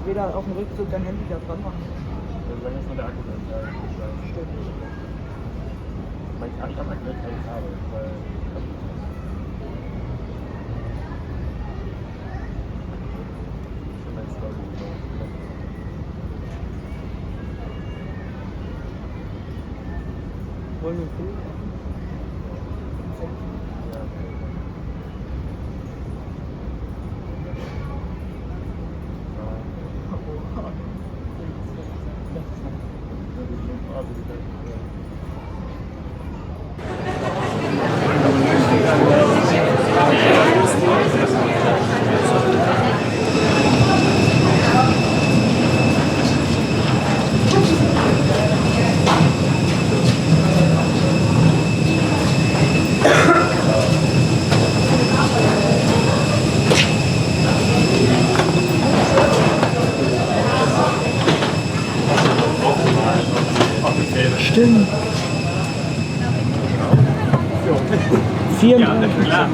weder auf dem Rückzug dein Handy da dran machen. Dann ist nur der Akku dann. Ja, Stimmt. Ich habe aktuell keine Kabel, weil Wollen wir ein Bild machen? Stimmt. 34. ja, klar.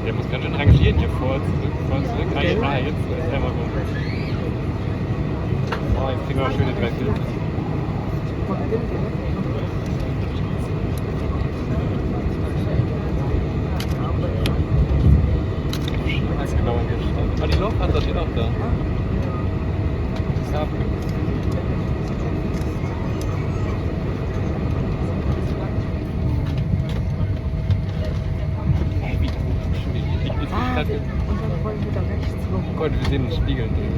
Der muss ganz schön rangieren hier vor, zurück. Ah, jetzt ist er mal gut. Oh, jetzt kriegen wir auch schöne 3 Filme. Genau, ah, die Laufpanzer steht auch da. Ja. Und dann wollen wir da rechts rum. Oh Gott, wir sehen den Spiegel drin.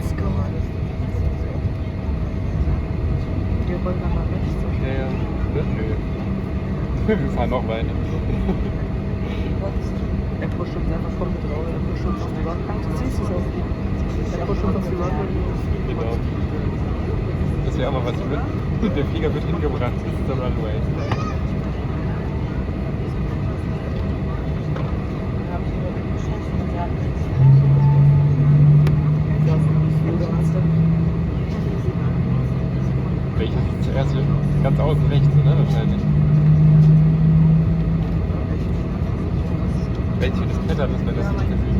Wir wollen da mal rechts rum. Ja, ja. Nö. Wir fahren noch weiter. Der pusht uns einfach voll mit drauf. Der pusht uns auf die Wand. Du siehst es auch. Der pusht uns auf die Wand. Genau. Das wäre auch mal was mit. Der Flieger wird hingebracht bis zur Runway. Welches ist zuerst ganz außen rechts, oder? Wahrscheinlich. Welche das Klettern ist, wenn das nicht gesehen.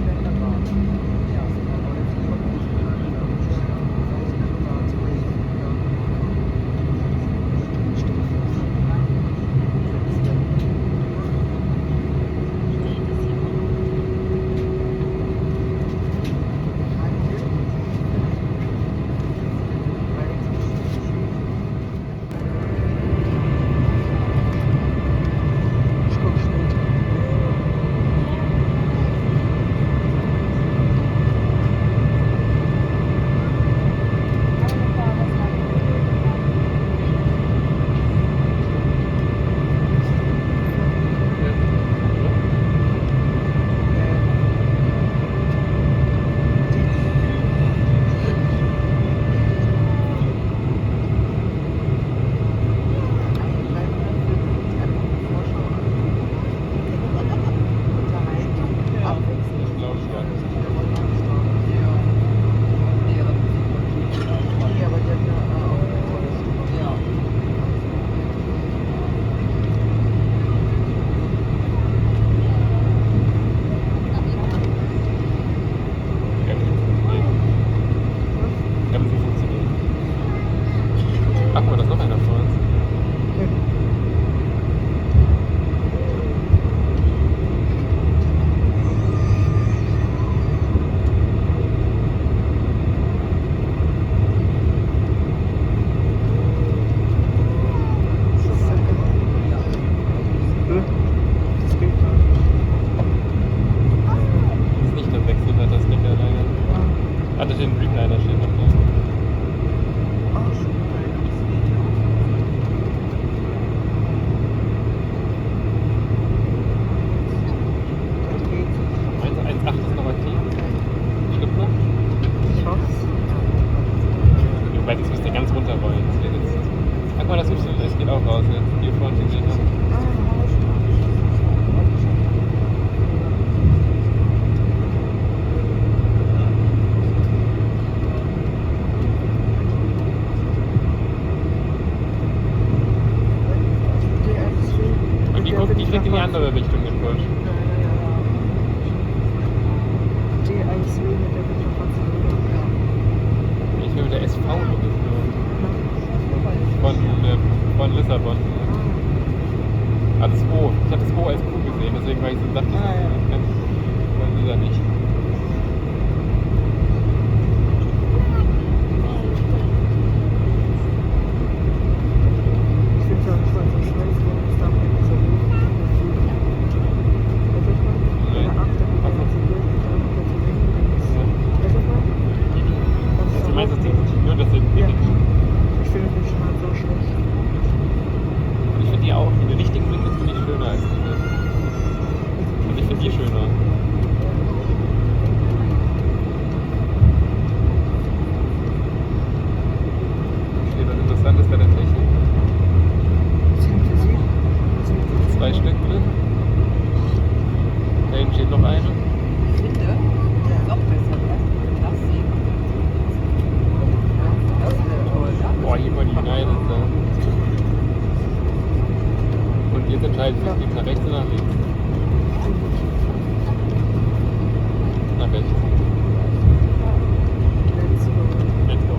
Ich guck später. Das glaube ich gar nicht. Ja, aber sie funktioniert. Ja, aber sie funktioniert. Ach, guck mal, da ist noch einer vor uns. Das geht gar nicht. Das ist nicht das Wechselblatt, das Sticker leider. Ah, da steht ein Dreamliner steht noch da. Ach, schon. Das geht. Meinst du 1.8 ist noch aktiv? Stimmt noch? Ich hoffe Wobei, das müsst ihr ganz runterrollen. Das geht jetzt. Ach guck mal, das geht auch raus jetzt. Hier vorne steht noch. Und die fliegt in die andere Richtung, den Busch. D1W mit der Winterfahrzeug. Ich will mit der SV geflogen. Von Lissabon. Ah, das O. Ich habe das O als Q gesehen, deswegen war ich so dachte, das ist er nicht. Ich finde es auch nicht mal so schnell, wenn es da mit dieser Also meinst du, nur das sind Ja. Ich finde den schon mal so schlecht. Und ich finde die auch, die richtigen Wingles finde ich schöner als diese. Also ich finde die schöner. Steht was Interessantes bei der Technik. Sind für Sie? 2 Stück drin. Da hinten steht noch eine. Finde, noch besser, ne? Das sehen. Das wäre toll, ne? Boah, hier mal die United da. Und jetzt entscheidet sich, geht nach rechts oder nach links. Nach rechts. Let's go. Let's go.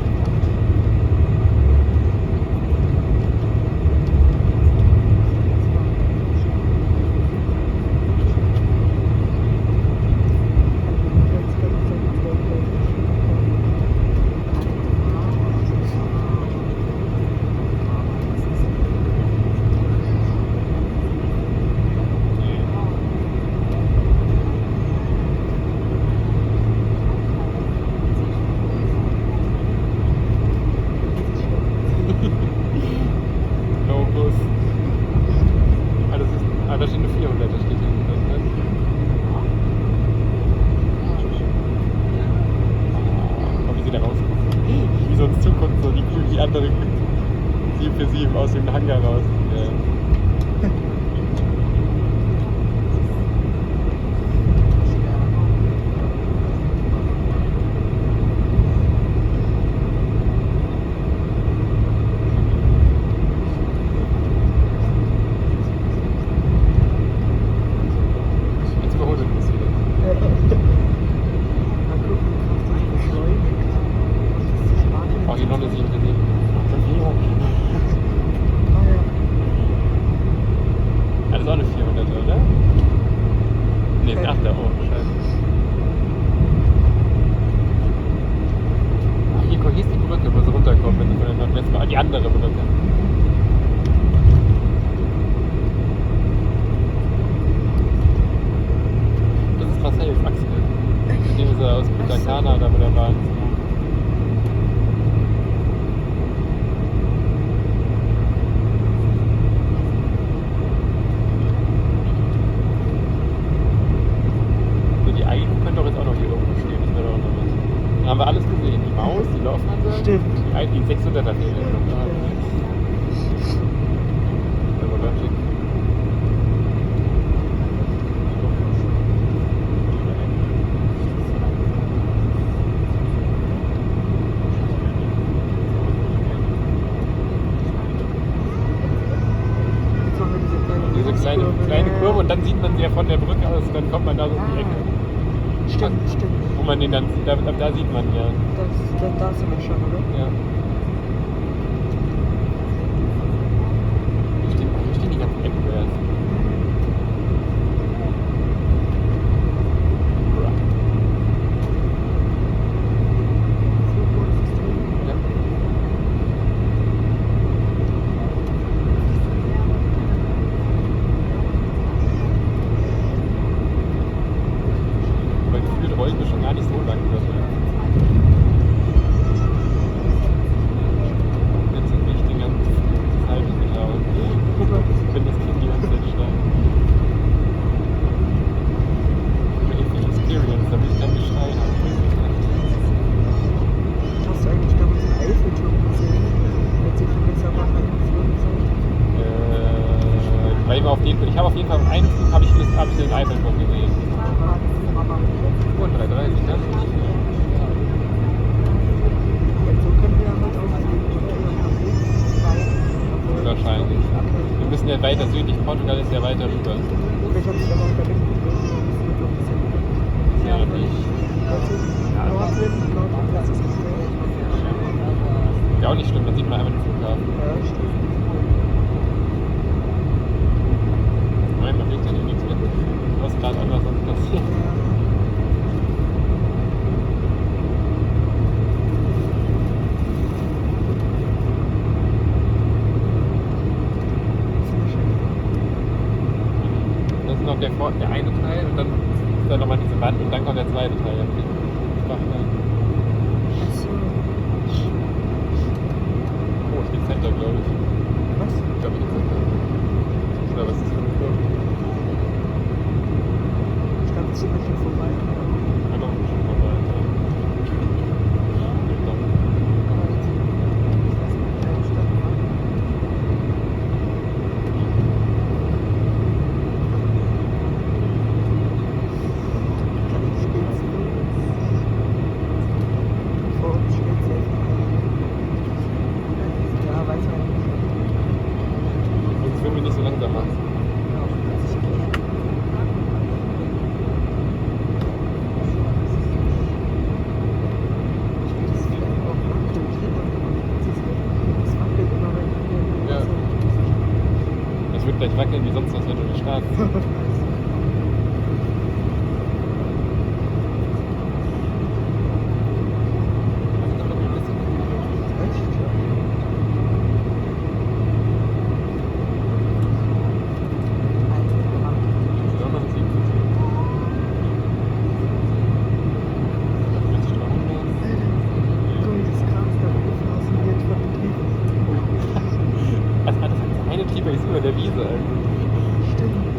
noch eine 7 gesehen. Ah ja. Das ist auch eine 400, oder? Ne, ist 8er. Oh, scheiße. Ach, hier ist die Brücke, wo sie runterkommen, wenn sie von der Nordwestbahn. Die andere Brücke. Das ist Marcel, Axel. Mit dem ist er aus Punta Cana da mit der Bahn. So, die Eiden können doch jetzt auch noch hier irgendwo stehen. Das wäre doch noch was. Dann haben wir alles gesehen. Die Maus, die Laufhansa. Stimmt. Die Eiden, die 600er fehlen. Logic. Jetzt machen wir Diese kleine Kurve und dann sieht man sie ja von der Brücke aus und dann kommt man da so um die Ecke. Stimmt. Wo man den dann sieht, da sieht man ja. Da sind wir schon, oder? Ja. Hier stehen die ganzen Eckbärs. Ja. Aber gefühlt rollen wir schon gar nicht so lang. Jetzt sind nicht den ganzen Zeit gelaufen. Wenn das Kind die ganze Zeit steigt. Irgendwie Experience, da will ich kein Geschrei haben. Hast du eigentlich damals den Eiffelturm gesehen? Als ich vergessen habe, eingeflogen sind? Ich habe auf jeden Fall am einen Flug habe ich den Eiffelturm gesehen. Oh, 3,30, ne? Jetzt so können wir halt auch sehen, oder? Wahrscheinlich. Wir müssen ja weiter südlich. Portugal ist ja weiter rüber. Vielleicht habe ich aber auch vergessen. Ja, nicht. Nordwind, das ist das Ja, auch nicht schlimm, dann sieht man einmal den Flughafen. Ja, stimmt. Nein, man kriegt ja hier nichts mit, was gerade anders sonst passiert. Das ist noch der eine Teil und dann ist da nochmal diese Wand und dann kommt der zweite Teil. Oh, steht Center, glaube ich. Was? Ich glaube, hier ist Center. Oder was ist das für eine Kurve? Ich glaube, es sind wir schon vorbei. Ah, doch, schon vorbei. Jetzt will wir nicht so langsam machen. Ja. Es wird gleich wackeln wie sonst was, wenn du nicht startest. Das eine Triebe ist über der Wiese eigentlich. Stimmt.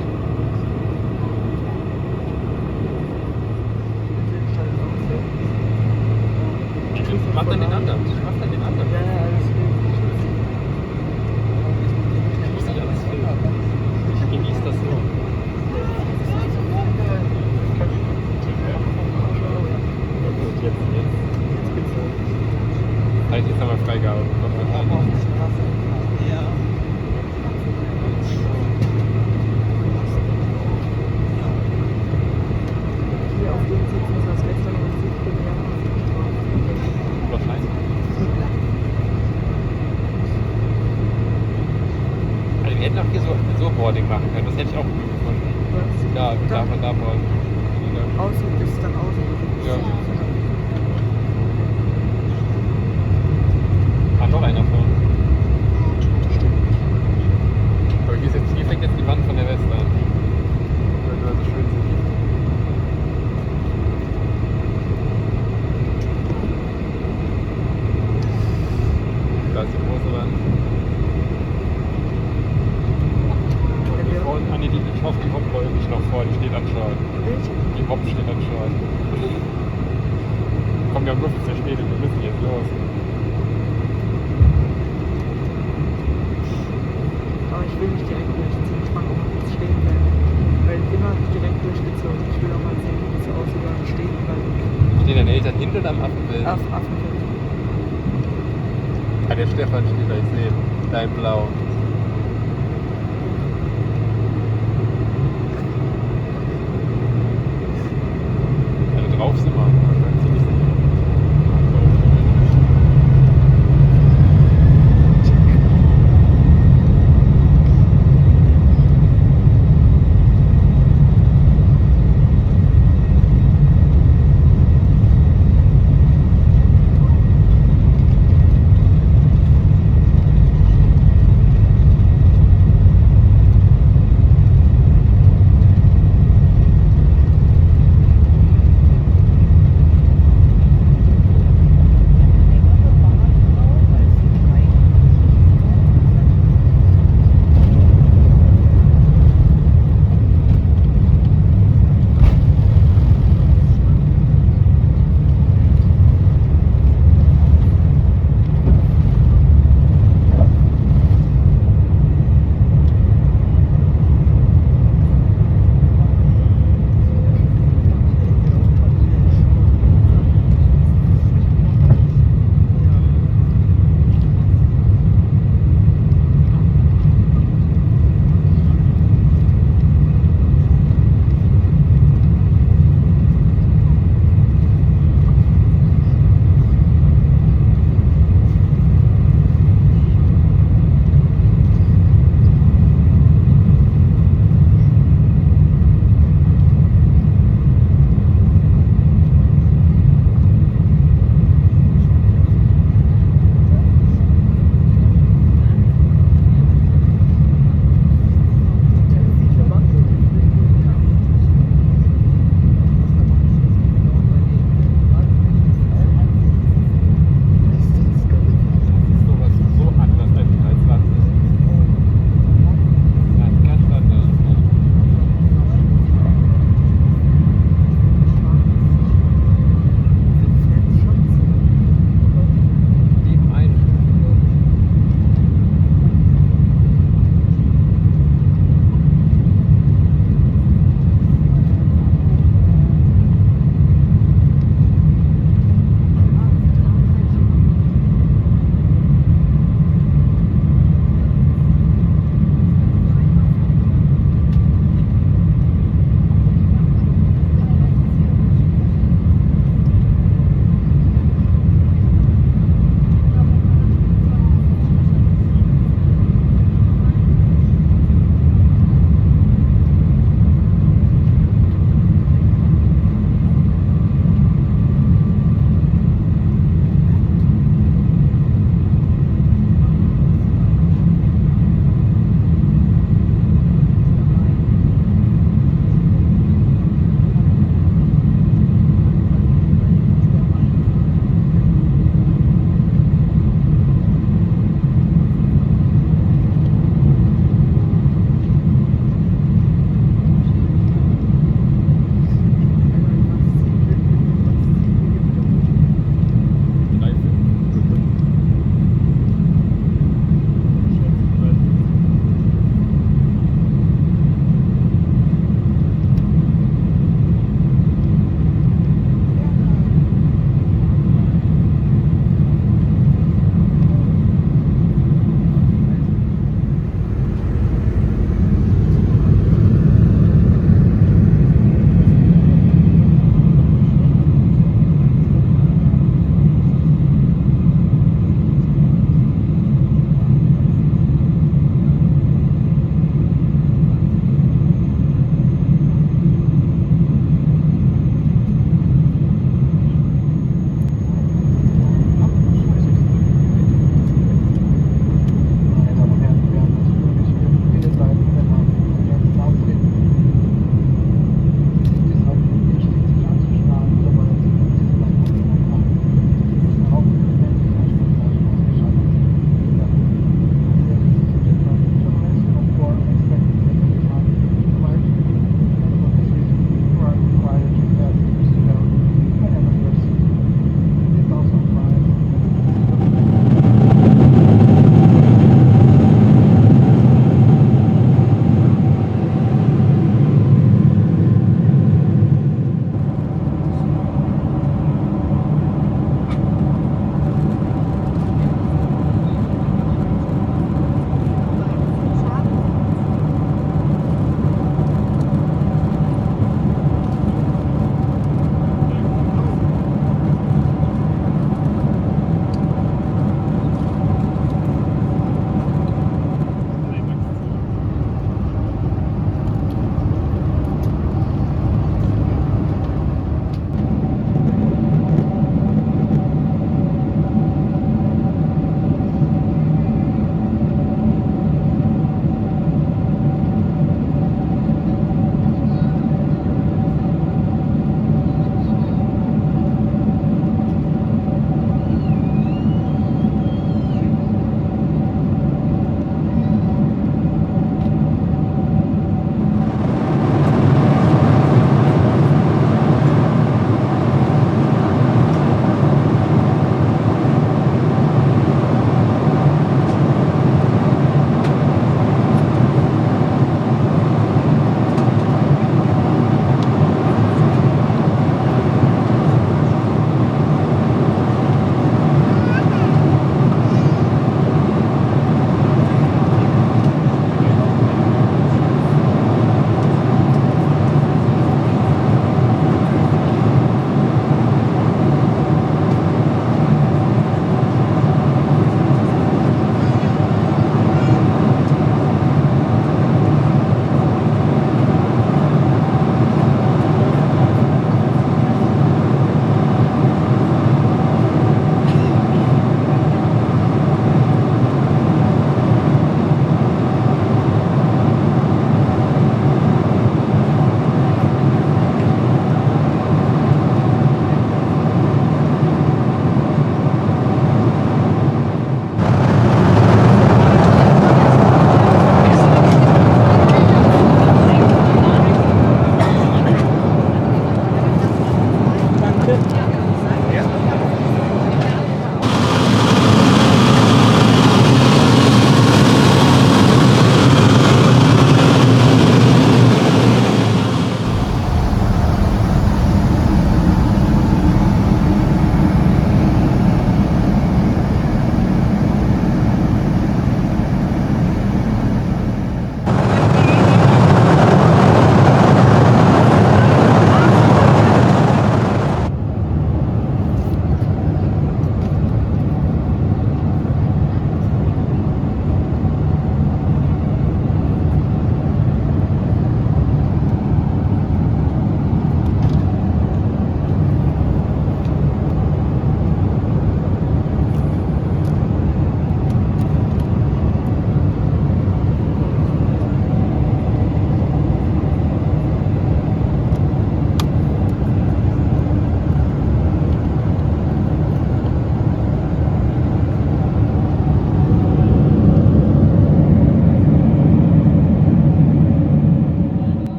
Außen ist dann außen. Ja. Noch einer von. Aber hier fängt jetzt die Wand von der Weste an. Weil du so schön siehst. Da ist die große Wand. Ich hoffe, die Hop rollt nicht noch vor, die steht anscheinend. Welche? Die Hop steht anscheinend. Kommen ja nur zu spät, wir müssen jetzt los. Aber ich will nicht direkt durchziehen. Ich mag auch mal kurz stehen bleiben. Weil immer direkt durchgezogen. Ich will auch mal sehen, wie es so aussieht, wenn man stehen bleibt. Stehen deine Eltern hinten oder am Affenbild? Affenbild. Ah, der Stefan steht da, ich sehe. Da in Blau. Also drauf sind wir. Wahrscheinlich ziemlich sicher.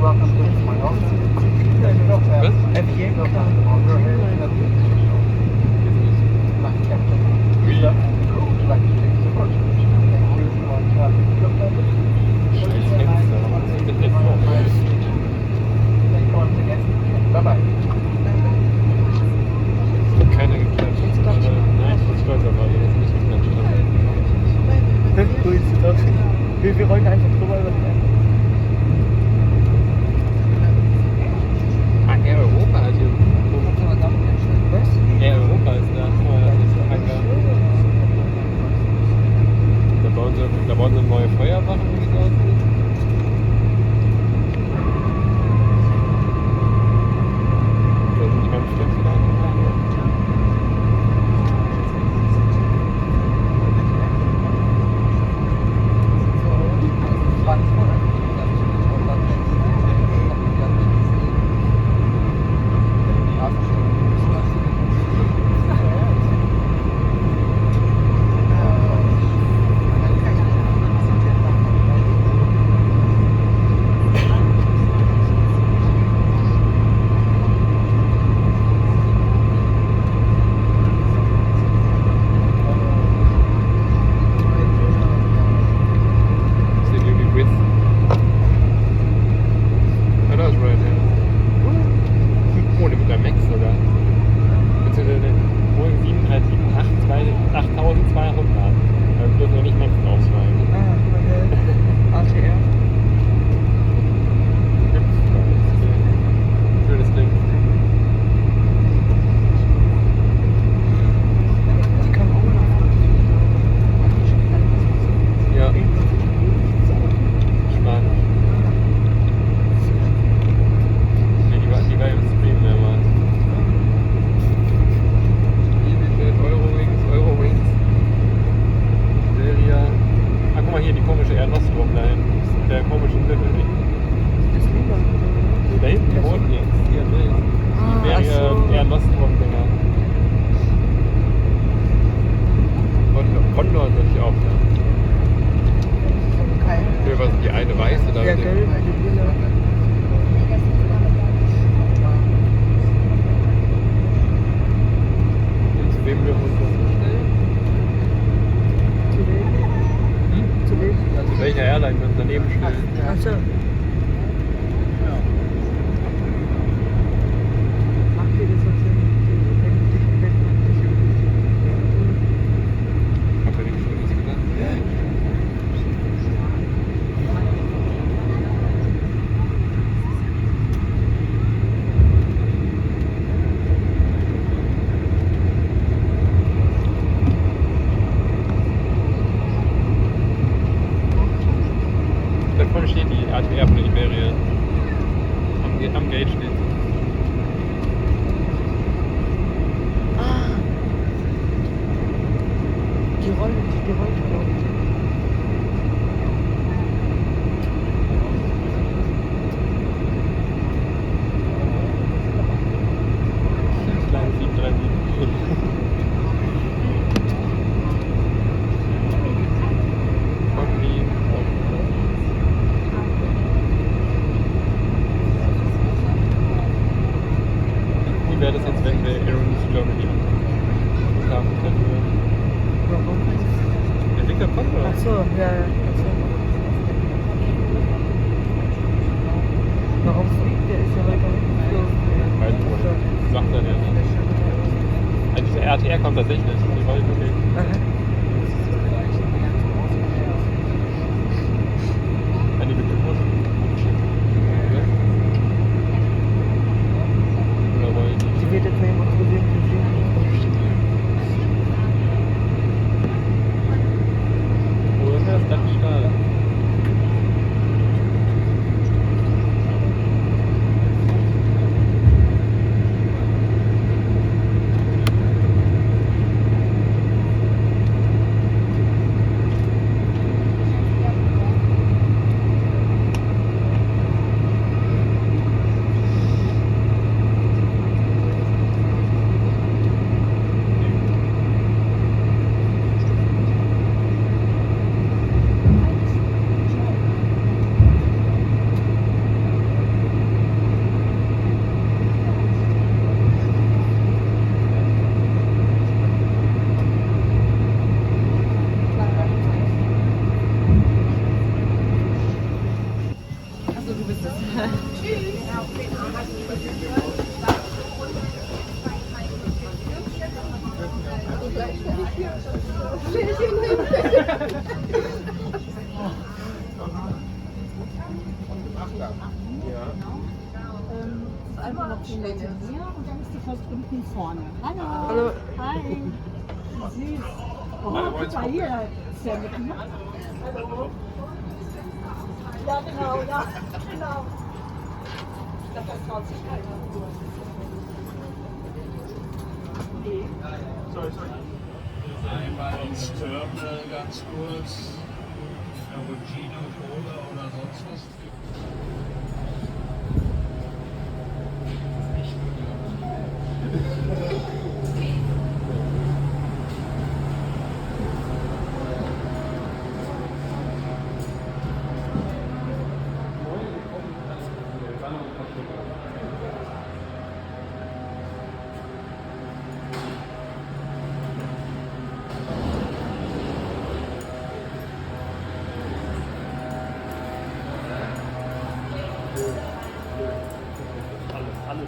Was? F1, klar. Scheiß Fenster, warum ist das jetzt so? Keiner geklatscht. Nein, ich bin stolz auf alle, dass ich nicht geklatscht habe. Cool, ist das. Wir rollen einfach drüber über den Ah, Air Europa hat hier. Was? Air Europa ist da. Oh, das ist Anker. Da bauen sie neue Feuerwachen, wie es aussieht. Da sind die ganzen Stöpsel da. Condor natürlich auch, ja. Für was die eine weiße da? Ja, gelb, die lila. Zu wem wir uns das bestellen? Zu wem? Zu wem? Zu welcher Airline wir uns daneben stellen? Achso. Macht ihr das so? Hab ja nichts Schlimmes gesagt. Da vorne steht die ATR von der Iberia. Am Gate steht sie. Ah! Die rollt, glaube ich. Kleines 737. Kombi. Wie wäre das jetzt, wenn wir Aeronews Germany haben können? Warum? Der Victor Condor. Achso, ja, ja. Achso. Warum fliegt der? Ist ja heute weggeflogen. Weiß ich nicht. Sagt er ja nicht. Also diese RTR kommt tatsächlich. Die wollte wirklich. Aha. An die Bedingungen. Oder wollen die? Die wird jetzt mal jemand gesehen, die sehen. Wo ist das? Das ist Stahl. Einfach noch 10 Meter hier und dann ist die Post unten vorne. Hallo. Hallo. Hi. Süß. Oh, guck mal hier. Ist ja mit mir. Hallo. Ja, genau, ja, genau. Ich glaube, das traut sich keiner. Nee. Einmal ins Terminal ganz kurz. Cappuccino, Cola oder sonst was. Alle.